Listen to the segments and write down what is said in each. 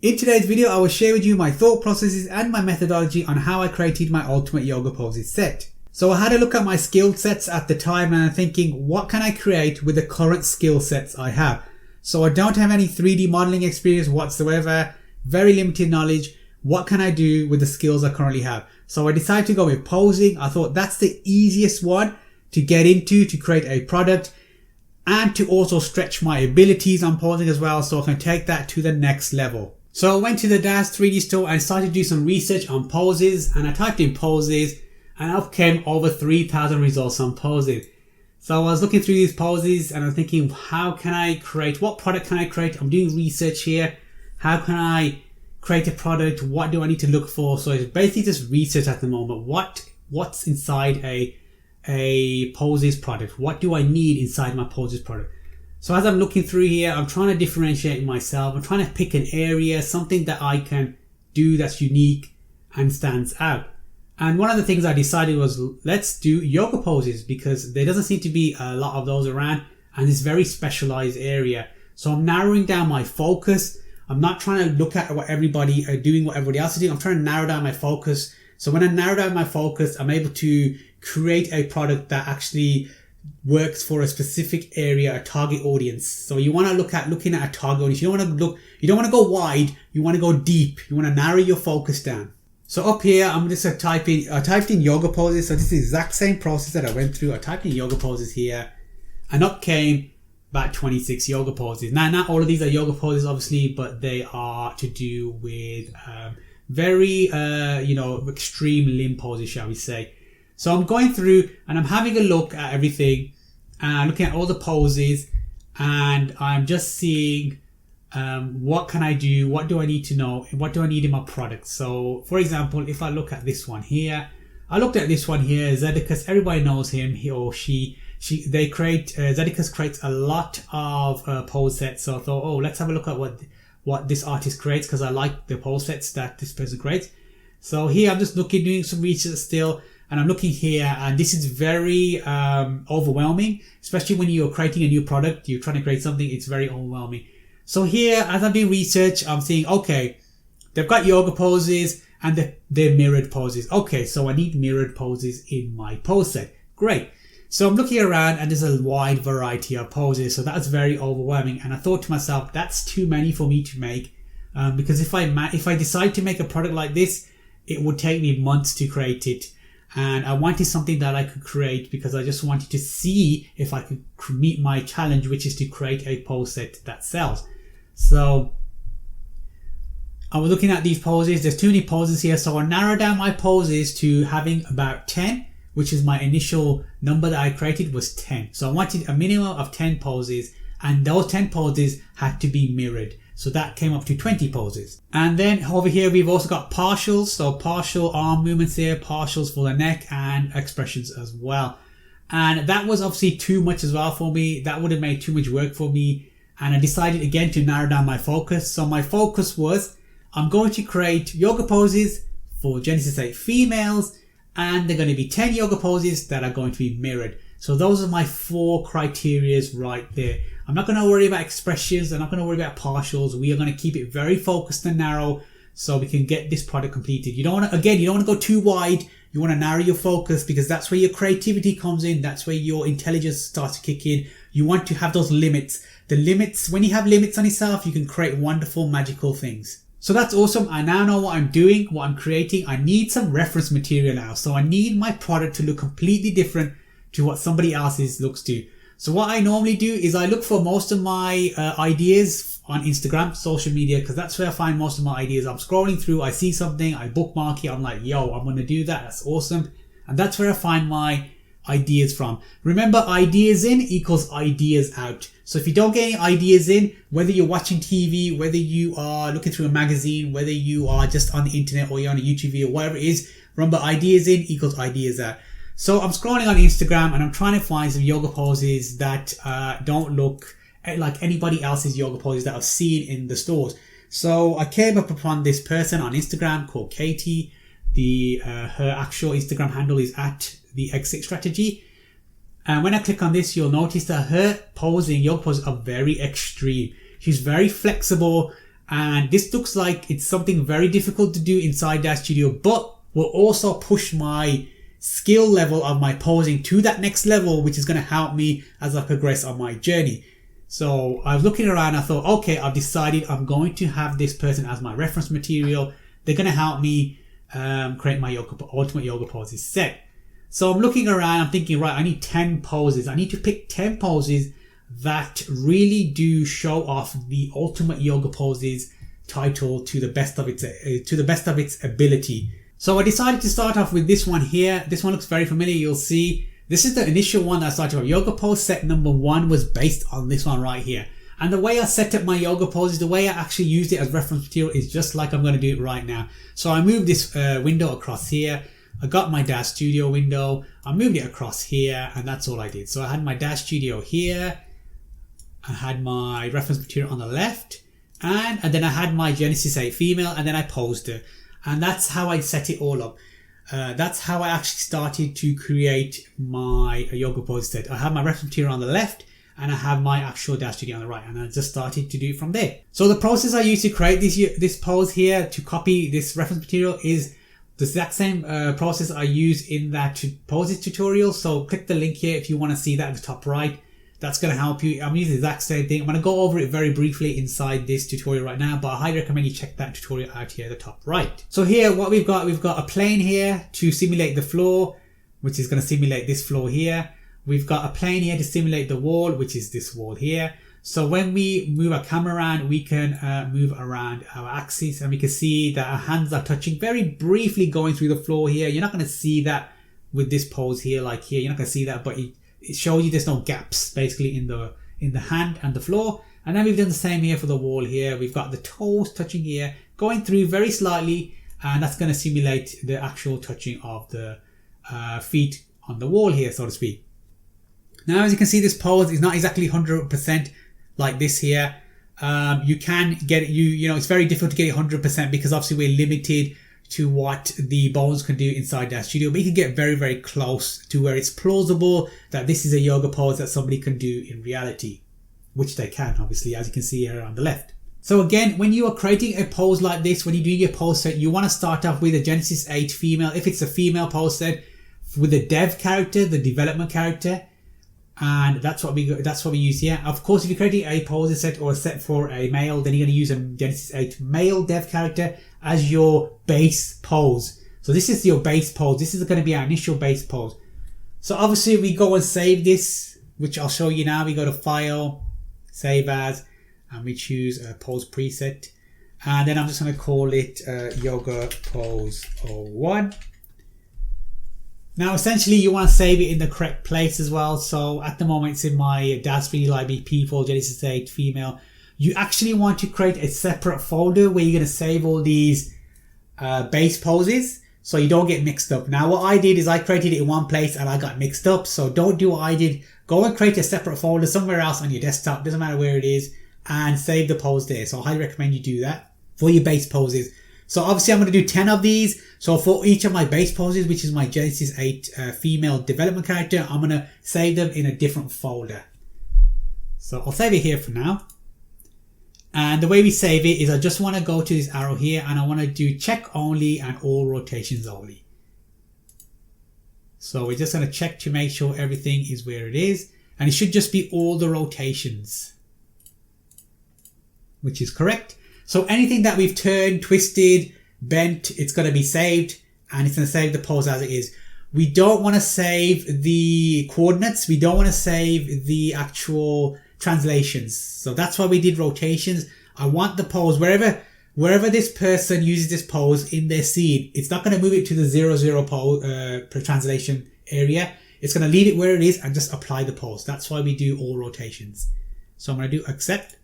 In today's video, I will share with you my thought processes and my methodology on how I created my ultimate yoga poses set. So I had a look at my skill sets at the time and I'm thinking, what can I create with the current skill sets I have? So I don't have any 3D modeling experience whatsoever, very limited knowledge. What can I do with the skills I currently have? So I decided to go with posing. I thought that's the easiest one to get into to create a product and to also stretch my abilities on posing as well, so I can take that to the next level. So I went to the DAZ 3D store and started to do some research on poses, and I typed in poses and up came over 3,000 results on poses. So I was looking through these poses and I'm thinking, how can I create, what product can I create? I'm doing research here. How can I create a product? What do I need to look for? So it's basically just research at the moment. What's inside a poses product? What do I need inside my poses product? So as I'm looking through here, I'm trying to differentiate myself. I'm trying to pick an area, something that I can do that's unique and stands out. And one of the things I decided was, let's do yoga poses, because there doesn't seem to be a lot of those around and it's a very specialized area. So I'm narrowing down my focus. I'm not trying to look at what everybody are doing, what everybody else is doing. I'm trying to narrow down my focus. So when I narrow down my focus, I'm able to create a product that actually works for a specific area, a target audience. So you want to looking at a target audience. You don't want to go wide. You want to go deep. You want to narrow your focus down. So up here, I'm just going to I typed in yoga poses. So this is the exact same process that I went through. I typed in yoga poses here and up came about 26 yoga poses. Now, not all of these are yoga poses, obviously, but they are to do with very, extreme limb poses, shall we say. So I'm going through and I'm having a look at everything and looking at all the poses, and I'm just seeing what can I do, what do I need to know, what do I need in my product. So for example, if I look at this one here, I looked at this one here, Zedicus. Everybody knows him, he or she. Zedicus creates a lot of pose sets. So I thought, let's have a look at what this artist creates, because I like the pose sets that this person creates. So here I'm just doing some research still. And I'm looking here, and this is very overwhelming, especially when you're creating a new product, you're trying to create something, it's very overwhelming. So here, as I'm doing research, I'm seeing, okay, they've got yoga poses and they're mirrored poses. Okay, so I need mirrored poses in my pose set. Great. So I'm looking around and there's a wide variety of poses. So that's very overwhelming. And I thought to myself, that's too many for me to make. Because if I decide to make a product like this, it would take me months to create it. And I wanted something that I could create because I just wanted to see if I could meet my challenge, which is to create a pose set that sells. So I was looking at these poses. There's too many poses here. So I narrowed down my poses to having about 10, which is my initial number that I created was 10. So I wanted a minimum of 10 poses, and those 10 poses had to be mirrored. So that came up to 20 poses. And then over here, we've also got partials. So partial arm movements here, partials for the neck, and expressions as well. And that was obviously too much as well for me. That would have made too much work for me. And I decided again to narrow down my focus. So my focus was, I'm going to create yoga poses for Genesis 8 females, and they're going to be 10 yoga poses that are going to be mirrored. So those are my 4 criterias right there. I'm not going to worry about expressions. I'm not going to worry about partials. We are going to keep it very focused and narrow so we can get this product completed. You don't want to go too wide. You want to narrow your focus, because that's where your creativity comes in. That's where your intelligence starts to kick in. You want to have those limits. The limits, when you have limits on yourself, you can create wonderful, magical things. So that's awesome. I now know what I'm doing, what I'm creating. I need some reference material now. So I need my product to look completely different to what somebody else's looks to. So what I normally do is I look for most of my ideas on Instagram, social media, because that's where I find most of my ideas. I'm scrolling through, I see something, I bookmark it, I'm like, yo, I'm going to do that. That's awesome. And that's where I find my ideas from. Remember, ideas in equals ideas out. So if you don't get any ideas in, whether you're watching TV, whether you are looking through a magazine, whether you are just on the internet or you're on a YouTube video, whatever it is, remember, ideas in equals ideas out. So I'm scrolling on Instagram and I'm trying to find some yoga poses that don't look like anybody else's yoga poses that I've seen in the stores. So I came up upon this person on Instagram called Katie. Her actual Instagram handle is at the Exit Strategy. And when I click on this, you'll notice that her yoga poses are very extreme. She's very flexible And this looks like it's something very difficult to do inside DAZSTUDIO, but will also push my skill level of my posing to that next level, which is going to help me as I progress on my journey. So I was looking around, I thought, okay, I've decided I'm going to have this person as my reference material. They're going to help me create my ultimate yoga poses set. So I'm looking around, I'm thinking, right, I need 10 poses. I need to pick 10 poses that really do show off the ultimate yoga poses title to the best of its ability. So I decided to start off with this one here. This one looks very familiar. You'll see this is the initial one that I started with. Yoga pose set number 1 was based on this one right here. And the way I set up my yoga poses, the way I actually used it as reference material is just like I'm going to do it right now. So I moved this window across here. I got my DAZSTUDIO window. I moved it across here, and that's all I did. So I had my DAZSTUDIO here. I had my reference material on the left, and then I had my Genesis 8 female, and then I posed her. And that's how I set it all up. That's how I actually started to create my yoga pose set. I have my reference material on the left, and I have my actual DAZSTUDIO on the right, and I just started to do it from there. So the process I used to create this pose here, to copy this reference material, is the exact same process I use in that poses tutorial. So click the link here if you want to see that at the top right. That's going to help you. I'm using the exact same thing. I'm going to go over it very briefly inside this tutorial right now, but I highly recommend you check that tutorial out here at the top right. So here what we've got a plane here to simulate the floor, which is going to simulate this floor here. We've got a plane here to simulate the wall, which is this wall here. So when we move our camera around, we can move around our axis, and we can see that our hands are touching very briefly going through the floor here. You're not going to see that with this pose here, like here. You're not going to see that, but it shows you there's no gaps basically in the hand and the floor. And then we've done the same here for the wall here. We've got the toes touching here, going through very slightly, and that's going to simulate the actual touching of the feet on the wall here, so to speak. Now, as you can see, this pose is not exactly 100% like this here. You can get it, you know, it's very difficult to get it 100% because obviously we're limited to what the bones can do inside DAZSTUDIO, but you can get very, very close to where it's plausible that this is a yoga pose that somebody can do in reality, which they can, obviously, as you can see here on the left. So again, when you are creating a pose like this, when you're doing your pose set, you want to start off with a Genesis 8 female. If it's a female pose set, with the dev character, the development character, and that's what we use here. Of course, if you're creating a pose set or a set for a male, then you're going to use a Genesis 8 male dev character as your base pose. So this is your base pose. This is going to be our initial base pose. So obviously we go and save this, which I'll show you now. We go to File, Save As, and we choose a pose preset. And then I'm just going to call it Yoga Pose 01. Now, essentially, you want to save it in the correct place as well. So at the moment, it's in my DAZ3D library, P4, Genesis 8, female. You actually want to create a separate folder where you're going to save all these base poses so you don't get mixed up. Now, what I did is I created it in one place and I got mixed up. So don't do what I did. Go and create a separate folder somewhere else on your desktop. Doesn't matter where it is, and save the pose there. So I highly recommend you do that for your base poses. So obviously I'm going to do 10 of these. So for each of my base poses, which is my Genesis 8 female development character, I'm going to save them in a different folder. So I'll save it here for now. And the way we save it is I just want to go to this arrow here and I want to do check only and all rotations only. So we're just going to check to make sure everything is where it is. And it should just be all the rotations, which is correct. So anything that we've turned, twisted, bent, it's going to be saved, and it's going to save the pose as it is. We don't want to save the coordinates. We don't want to save the actual translations. So that's why we did rotations. I want the pose wherever this person uses this pose in their scene, it's not going to move it to the 00 pose per translation area. It's going to leave it where it is and just apply the pose. That's why we do all rotations. So I'm going to do accept.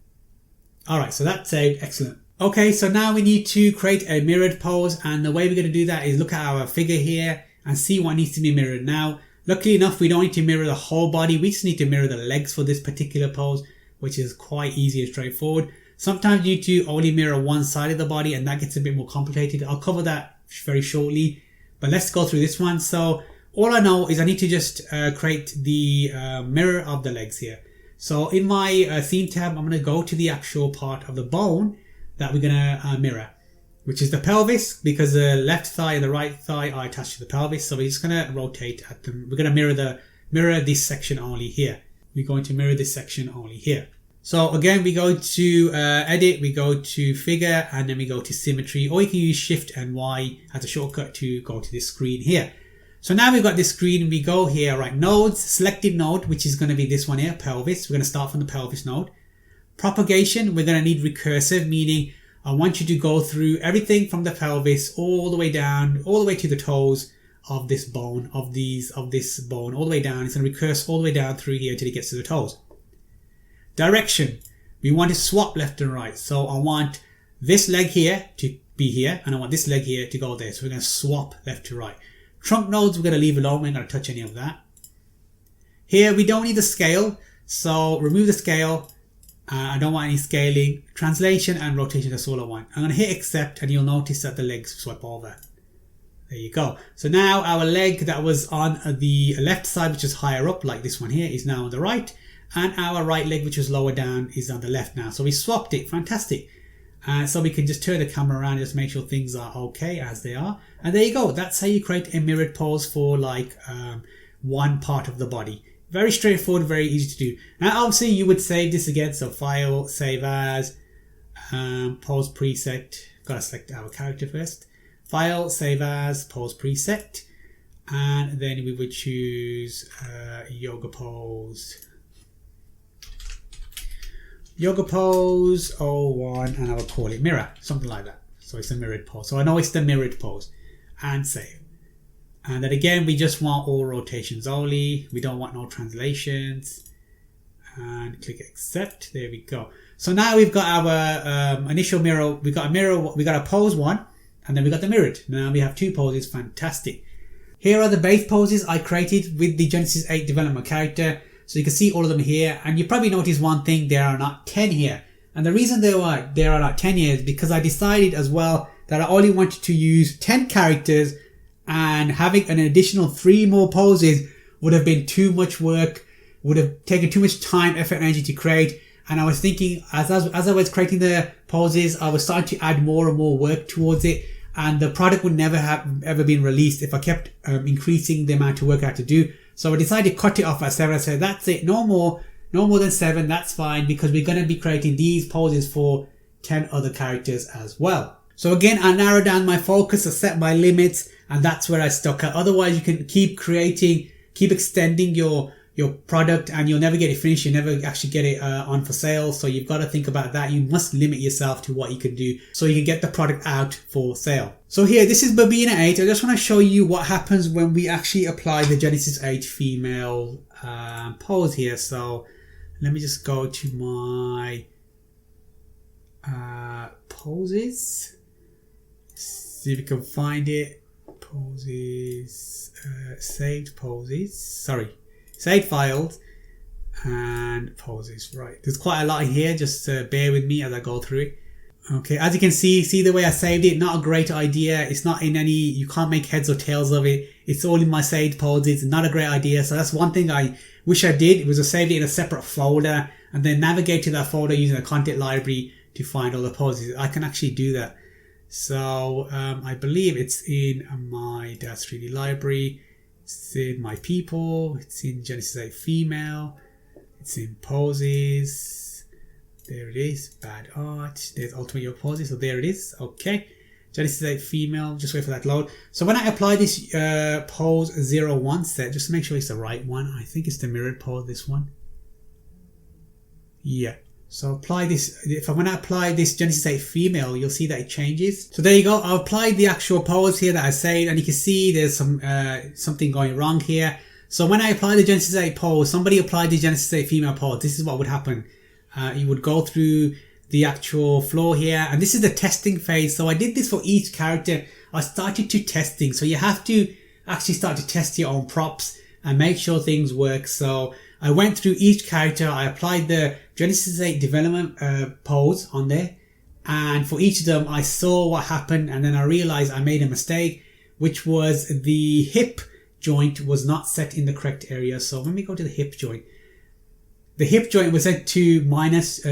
All right, so that's saved. Excellent. Okay, so now we need to create a mirrored pose, and the way we're going to do that is look at our figure here and see what needs to be mirrored. Now, luckily enough, we don't need to mirror the whole body. We just need to mirror the legs for this particular pose, which is quite easy and straightforward. Sometimes you need to only mirror one side of the body, and that gets a bit more complicated. I'll cover that very shortly, but let's go through this one. So all I know is I need to just create the mirror of the legs here. So in my scene tab, I'm going to go to the actual part of the bone that we're gonna mirror, which is the pelvis, because the left thigh and the right thigh are attached to the pelvis. So we're just gonna rotate at them. We're gonna mirror this section only here. We're going to mirror this section only here. So again, we go to edit, we go to figure, and then we go to symmetry, or you can use Shift and Y as a shortcut to go to this screen here. So now we've got this screen, we go here, right, nodes, selected node, which is going to be this one here, pelvis. We're going to start from the pelvis node. Propagation, we're going to need recursive, meaning I want you to go through everything from the pelvis all the way down, all the way to the toes of this bone, of this bone, all the way down. It's going to recurse all the way down through here till it gets to the toes. Direction, we want to swap left and right. So I want this leg here to be here, and I want this leg here to go there. So we're going to swap left to right. Trunk nodes, we're going to leave alone. We're not going to touch any of that. Here, we don't need the scale. So remove the scale. I don't want any scaling. Translation and rotation, that's all I want. I'm going to hit accept, and you'll notice that the legs swap over. There you go. So now our leg that was on the left side, which is higher up, like this one here, is now on the right. And our right leg, which was lower down, is on the left now. So we swapped it. Fantastic. So we can just turn the camera around and just make sure things are okay as they are. And there you go. That's how you create a mirrored pose for like one part of the body. Very straightforward, very easy to do. Now obviously you would save this again. So file, save as, pose preset. Got to select our character first. File, save as, pose preset. And then we would choose yoga pose. Yoga pose 01, and I will call it mirror, something like that. So it's a mirrored pose. So I know it's the mirrored pose, and save. And then again, we just want all rotations only. We don't want no translations. And click accept. There we go. So now we've got our initial mirror. We got a mirror. We got a pose 1, and then we got the mirrored. Now we have 2 poses. Fantastic. Here are the base poses I created with the Genesis 8 development character. So you can see all of them here, and you probably notice one thing, there are not 10 here. And the reason there are not 10 here is because I decided as well that I only wanted to use 10 characters, and having an additional 3 more poses would have been too much work, would have taken too much time, effort, and energy to create. And I was thinking, as I was creating the poses, I was starting to add more and more work towards it, and the product would never have ever been released if I kept increasing the amount of work I had to do. So I decided to cut it off at 7. I said, that's it, no more than 7, that's fine, because we're going to be creating these poses for 10 other characters as well. So again, I narrowed down my focus, I set my limits, and that's where I stuck at. Otherwise, you can keep creating, keep extending your product, and you'll never get it finished. You never actually get it on for sale. So you've got to think about that. You must limit yourself to what you can do so you can get the product out for sale. So here, this is Babina 8. I just want to show you what happens when we actually apply the Genesis 8 female pose here. So let me just go to my poses. See if we can find it. Poses, saved poses. Sorry. Saved files and poses. Right, there's quite a lot here, just bear with me as I go through it. Okay, as you can see the way I saved it, not a great idea. It's not in any, you can't make heads or tails of it. It's all in my saved poses. Not a great idea. So that's one thing I wish I did. It was to save it in a separate folder and then navigate to that folder using a content library to find all the poses. I can actually do that. So I believe it's in my DAZSTUDIO library. It's in my people, it's in Genesis 8 female, it's in poses, there it is, bad art, there's ultimate yoga poses, so there it is, okay. Genesis 8 female, just wait for that load. So when I apply this pose 01 set, just to make sure it's the right one, I think it's the mirrored pose, this one. Yeah. So apply this, when I apply this Genesis 8 female, you'll see that it changes. So there you go. I've applied the actual pose here that I saved, and you can see there's some something going wrong here. So when I apply the Genesis 8 pose, somebody applied the Genesis 8 female pose. This is what would happen. You would go through the actual floor here, and this is the testing phase. So I did this for each character. I started to testing. So you have to actually start to test your own props and make sure things work. So I went through each character, I applied the Genesis 8 development pose on there, and for each of them I saw what happened, and then I realized I made a mistake, which was the hip joint was not set in the correct area. So when we go to the hip joint, the hip joint was set to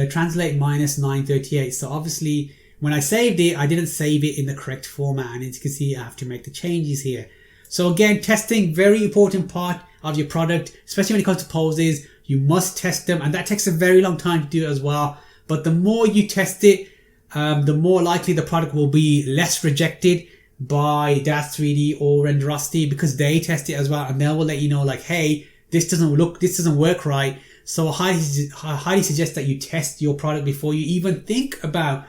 translate minus 938. So obviously when I saved it, I didn't save it in the correct format, and as you can see, I have to make the changes here. So again, testing, very important part of your product, especially when it comes to poses. You must test them, and that takes a very long time to do as well. But the more you test it, the more likely the product will be less rejected by DAZ3D or Renderosity, because they test it as well, and they will let you know like, hey, this doesn't work right. So I highly suggest that you test your product before you even think about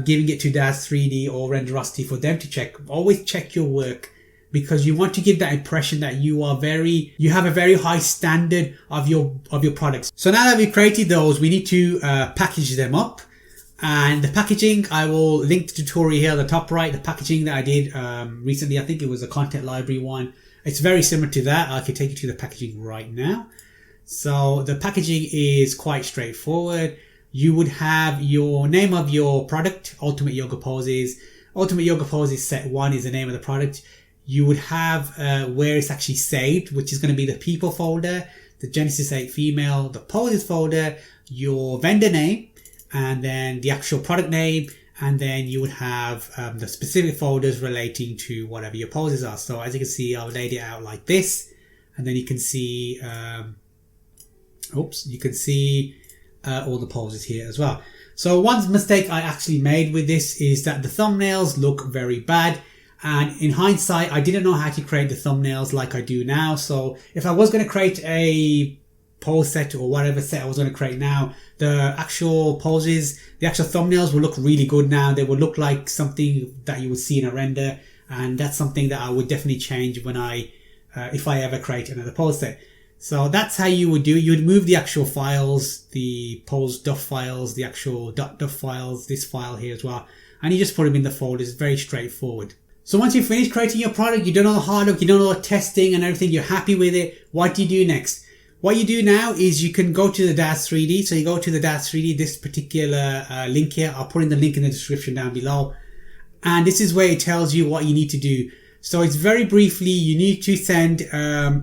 giving it to DAZ3D or Renderosity for them to check. Always check your work, because you want to give that impression that you have a very high standard of your products. So now that we've created those, we need to package them up. And the packaging, I will link the tutorial here at the top right. The packaging that I did recently, I think it was a content library one. It's very similar to that. I can take you to the packaging right now. So the packaging is quite straightforward. You would have your name of your product, Ultimate Yoga Poses. Ultimate Yoga Poses Set 1 is the name of the product. You would have where it's actually saved, which is going to be the people folder, the Genesis 8 female, the poses folder, your vendor name, and then the actual product name, and then you would have the specific folders relating to whatever your poses are. So as you can see, I've laid it out like this, and then you can see all the poses here as well. So one mistake I actually made with this is that the thumbnails look very bad, and in hindsight I didn't know how to create the thumbnails like I do now. So if I was going to create a pose set or whatever set I was going to create now, the actual poses, the actual thumbnails will look really good now. They will look like something that you would see in a render, and that's something that I would definitely change when if I ever create another pose set. So that's how you would do it. You would move the actual files, the pose duff files, the actual .duff files, this file here as well, and you just put them in the folders. Very straightforward. So once you've finished creating your product, you've done all the hard work, you've done all the testing and everything, you're happy with it, what do you do next? What you do now is you can go to the DAZ3D. So you go to the DAZ3D, this particular link here. I'll put in the link in the description down below. And this is where it tells you what you need to do. So it's very briefly, you need to send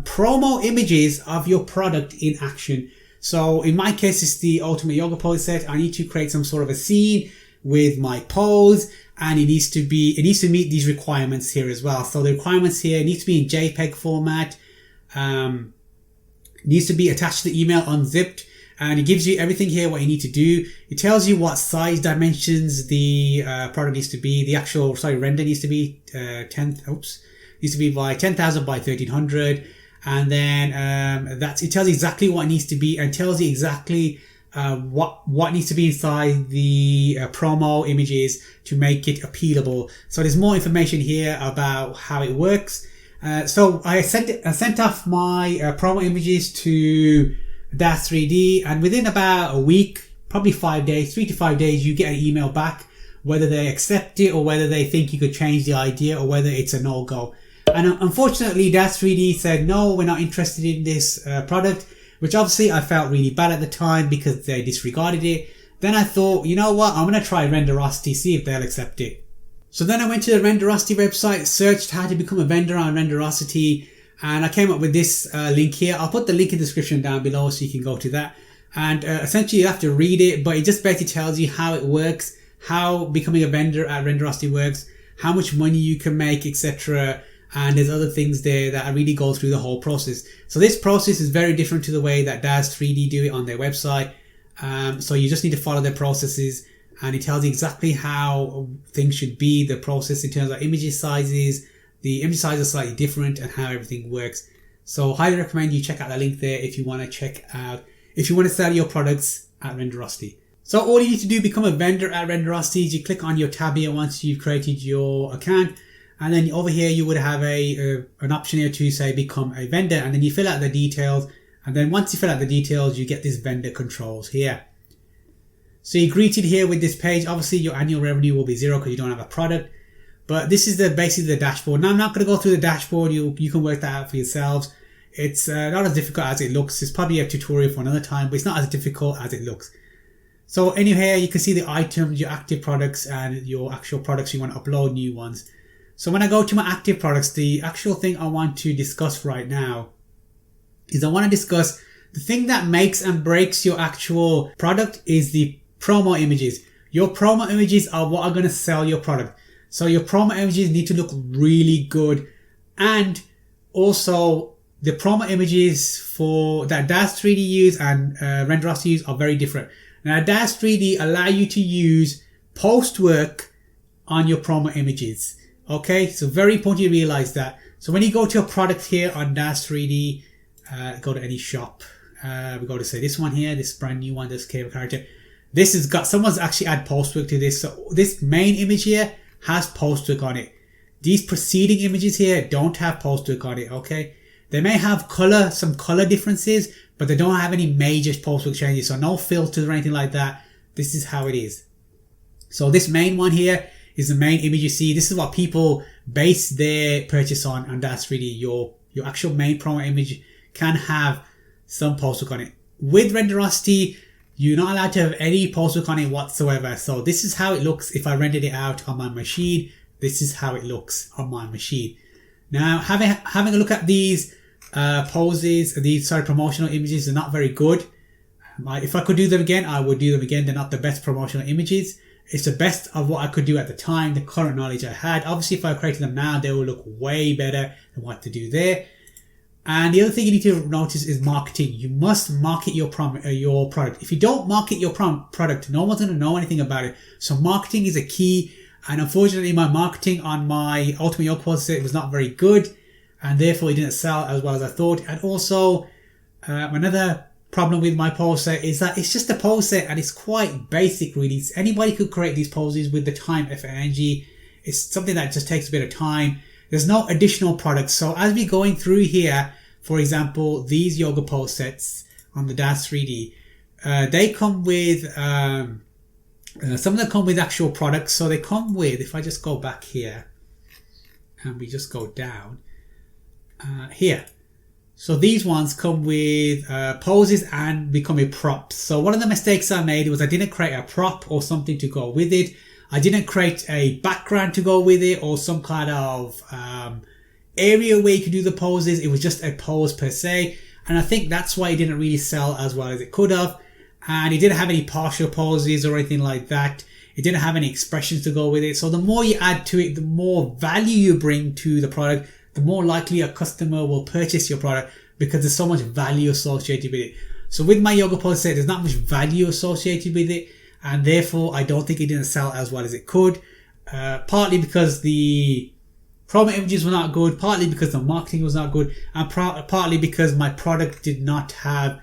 promo images of your product in action. So in my case, it's the Ultimate Yoga Pose set. I need to create some sort of a scene with my pose, and it needs to meet these requirements here as well. So the requirements here needs to be in JPEG format. Needs to be attached to the email unzipped, and it gives you everything here what you need to do. It tells you what size dimensions the product needs to be. The actual render needs to be needs to be by 10,000 by 1300, and then it tells you exactly what it needs to be, and tells you exactly what needs to be inside the promo images to make it appealable. So there's more information here about how it works. So I sent off my promo images to DAZ3D, and within about a week, probably 5 days, 3 to 5 days, you get an email back whether they accept it or whether they think you could change the idea or whether it's a no-go. And unfortunately, DAZ3D said, no, we're not interested in this product, which obviously I felt really bad at the time because they disregarded it. Then I thought, you know what, I'm going to try Renderosity, see if they'll accept it. So then I went to the Renderosity website, searched how to become a vendor on Renderosity, and I came up with this link here. I'll put the link in the description down below so you can go to that. And essentially you have to read it, but it just basically tells you how it works, how becoming a vendor at Renderosity works, how much money you can make, etc. And there's other things there that really go through the whole process. So this process is very different to the way that DAZ3D do it on their website. So you just need to follow their processes, and it tells you exactly how things should be, the process in terms of image sizes. The image sizes are slightly different and how everything works. So highly recommend you check out the link there if you want to sell your products at Renderosity. So all you need to do to become a vendor at Renderosity is you click on your tab here once you've created your account, and then over here you would have an option here to say become a vendor, and then you fill out the details, and then once you fill out the details you get this vendor controls here. So you're greeted here with this page. Obviously your annual revenue will be 0 because you don't have a product, but this is basically the dashboard. Now I'm not going to go through the dashboard. You can work that out for yourselves. It's not as difficult as it looks. It's probably a tutorial for another time, but it's not as difficult as it looks. So anyway, you can see the items, your active products, and your actual products. You want to upload new ones. So when I go to my active products, the actual thing I want to discuss right now is I want to discuss the thing that makes and breaks your actual product is the promo images. Your promo images are what are going to sell your product. So your promo images need to look really good. And also the promo images for that DAZ3D use and Renderosity use are very different. Now DAZ3D allow you to use post work on your promo images. Okay, so very important you realize that. So when you go to a product here on DAZ3D, go to any shop. We go to say this one here, this brand new one, this cave character. This has got, someone's actually add post work to this. So this main image here has post work on it. These preceding images here don't have post work on it. Okay, they may have some color differences, but they don't have any major post work changes. So no filters or anything like that. This is how it is. So this main one here is the main image you see. This is what people base their purchase on DAZ3D. Your actual main promo image can have some post work on it. With Renderosity, you're not allowed to have any post work on it whatsoever. So this is how it looks if I rendered it out on my machine. This is how it looks on my machine. Now, having a look at these poses, these promotional images, they're not very good. If I could do them again, I would do them again. They're not the best promotional images. It's the best of what I could do at the time, the current knowledge I had. Obviously, if I created them now, they will look way better than what to do there. And the other thing you need to notice is marketing. You must market your product. If you don't market your product, no one's going to know anything about it. So marketing is a key. And unfortunately, my marketing on my Ultimate Yoga Pose set was not very good. And therefore, it didn't sell as well as I thought. And also, another problem with my pose set is that it's just a pose set and it's quite basic really. Anybody could create these poses with the time, effort, and energy. It's something that just takes a bit of time. There's no additional products. So as we're going through here, for example, these yoga pose sets on the DAZ3D, they come with, some of them come with actual products. So they come with, if I just go back here and we just go down here. So these ones come with poses and become with props. So one of the mistakes I made was I didn't create a prop or something to go with it. I didn't create a background to go with it or some kind of area where you could do the poses. It was just a pose per se. And I think that's why it didn't really sell as well as it could have. And it didn't have any partial poses or anything like that. It didn't have any expressions to go with it. So the more you add to it, the more value you bring to the product, the more likely a customer will purchase your product because there's so much value associated with it. So with my yoga pose set, there's not much value associated with it. And therefore, I don't think it didn't sell as well as it could. Partly because the promo images were not good, partly because the marketing was not good, and partly because my product did not have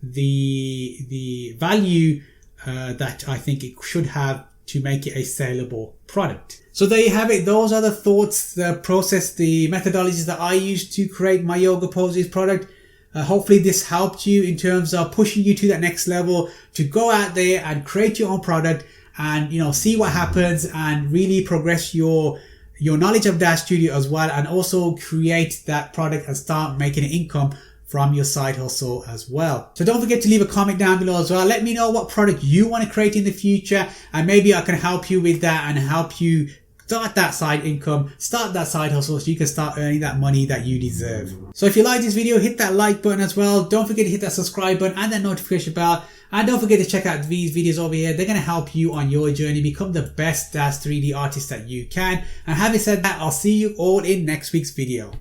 the value that I think it should have to make it a saleable product. So there you have it. Those are the thoughts, the process, the methodologies that I used to create my yoga poses product. Hopefully this helped you in terms of pushing you to that next level to go out there and create your own product and, you know, see what happens and really progress your knowledge of DAZSTUDIO as well, and also create that product and start making an income from your side hustle as well. So don't forget to leave a comment down below as well. Let me know what product you want to create in the future, and maybe I can help you with that and help you start that side income, start that side hustle so you can start earning that money that you deserve. So if you like this video, hit that like button as well. Don't forget to hit that subscribe button and that notification bell. And don't forget to check out these videos over here. They're going to help you on your journey, become the best DAZ3D artist that you can. And having said that, I'll see you all in next week's video.